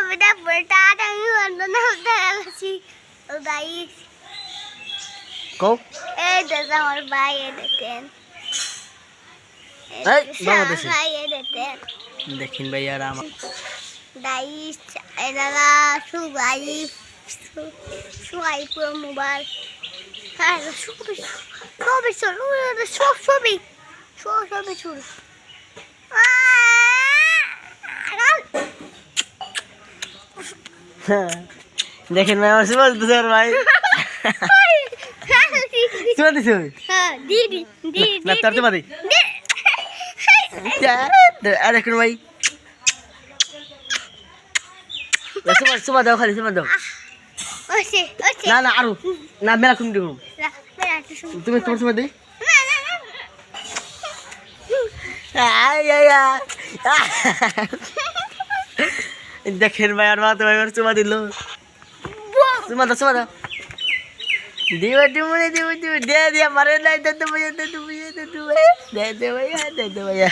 বেটা বেটা আমি অন্য না উঠাছি ও গাইস কও এই দাদা আমার ভাই দেখেন এই বাংলাদেশি ভাই দেখেন দেখেন ভাই আর আমার গাইস এনারা সবাই সবাই পুরো মোবাইল হ্যাঁ সবই সবই সবই সবই শুরু দেখেন ভাই আমার সুবাস দুসার ভাই সুবাস দিছো হ্যাঁ দিদি দিদি না তোর সুবাস দি আর দেখুন ভাই সুবাস সুবাস দাও খালি সুবাস দাও ওসে ওসে না না আরো না মেলা কোন দিও না মেরা একটু শুন তুমি তোমার সুবাস দি না না না দেখেন ভাই আর মা তো ভাই চুমা দিল চুমা দাও দিবা তুমি দে দিয়া মারে নাই দে ভাইয়া দে ভাইয়া